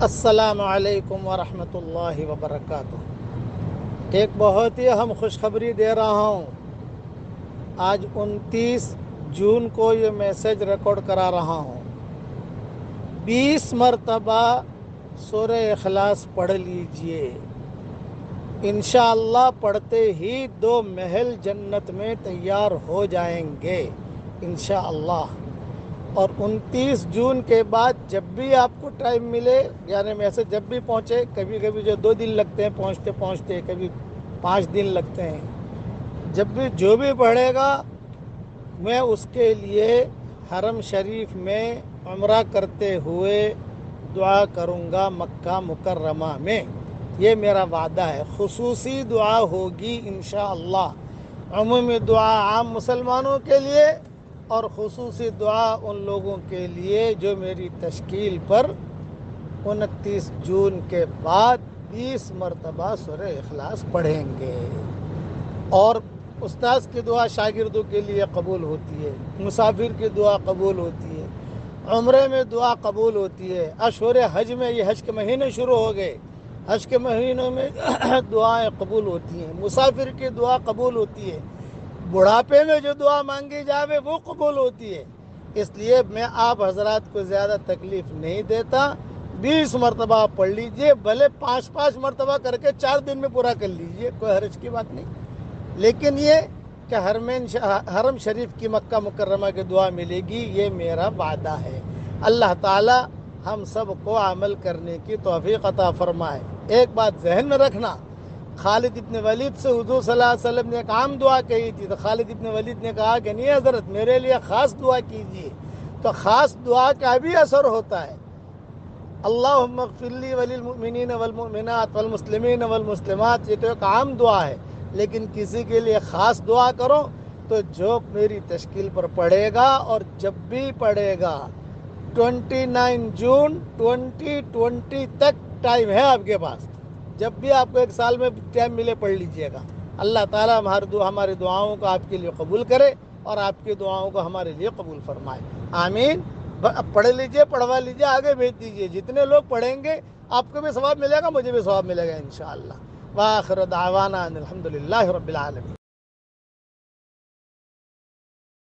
السلام علیکم ورحمۃ اللہ وبرکاتہ۔ ایک بہت ہی اہم خوشخبری دے رہا ہوں۔ آج 29 جون کو یہ میسیج ریکارڈ کرا رہا ہوں۔ 20 مرتبہ سورہ اخلاص پڑھ لیجئے، انشاءاللہ پڑھتے ہی 2 محل جنت میں تیار ہو جائیں گے انشاءاللہ۔ اور 29 جون کے بعد جب بھی آپ کو ٹائم ملے، یعنی میسج جب بھی پہنچے، کبھی کبھی 2 دن لگتے ہیں پہنچتے، کبھی 5 دن لگتے ہیں، جب بھی جو بھی پڑھے گا میں اس کے لیے حرم شریف میں عمرہ کرتے ہوئے دعا کروں گا مکہ مکرمہ میں۔ یہ میرا وعدہ ہے۔ خصوصی دعا ہوگی انشاءاللہ، عمومی دعا عام مسلمانوں کے لیے اور خصوصی دعا ان لوگوں کے لیے جو میری تشکیل پر 29 جون کے بعد 20 مرتبہ سورہ اخلاص پڑھیں گے۔ اور استاذ کی دعا شاگردوں کے لیے قبول ہوتی ہے، مسافر کی دعا قبول ہوتی ہے، عمرے میں دعا قبول ہوتی ہے، اشہر حج میں، یہ حج کے مہینے شروع ہو گئے، حج کے مہینوں میں دعائیں قبول ہوتی ہیں، مسافر کی دعا قبول ہوتی ہے، بڑھاپے میں جو دعا مانگی جاوے وہ قبول ہوتی ہے۔ اس لیے میں آپ حضرات کو زیادہ تکلیف نہیں دیتا۔ 20 مرتبہ آپ پڑھ لیجئے، بھلے 5 مرتبہ کر کے 4 دن میں پورا کر لیجئے، کوئی حرج کی بات نہیں، لیکن یہ کہ حرم شریف کی مکہ مکرمہ کی دعا ملے گی، یہ میرا وعدہ ہے۔ اللہ تعالی ہم سب کو عمل کرنے کی توفیق عطا فرمائے۔ ایک بات ذہن میں رکھنا، خالد ابن ولید سے حضور صلی اللہ علیہ وسلم نے ایک عام دعا کہی تھی، تو خالد ابن ولید نے کہا کہ نہیں حضرت، میرے لیے خاص دعا کیجیے، تو خاص دعا کا بھی اثر ہوتا ہے۔ اللہم اغفر لی وللمؤمنین والمؤمنات والمسلمین والمسلمات، یہ تو ایک عام دعا ہے، لیکن کسی کے لیے خاص دعا کرو تو جو میری تشکیل پر پڑھے گا اور جب بھی پڑھے گا، 29 جون 2020 تک ٹائم ہے آپ کے پاس، جب بھی آپ کو 1 سال میں ٹائم ملے پڑھ لیجئے گا۔ اللہ تعالیٰ ہماری دعاؤں کو آپ کے لیے قبول کرے اور آپ کی دعاؤں کو ہمارے لیے قبول فرمائے، آمین۔ پڑھ لیجئے، پڑھوا لیجئے، آگے بھیج دیجئے، جتنے لوگ پڑھیں گے آپ کو بھی ثواب ملے گا، مجھے بھی ثواب ملے گا انشاءاللہ۔ وآخر دعوانا ان الحمدللہ رب العالمین۔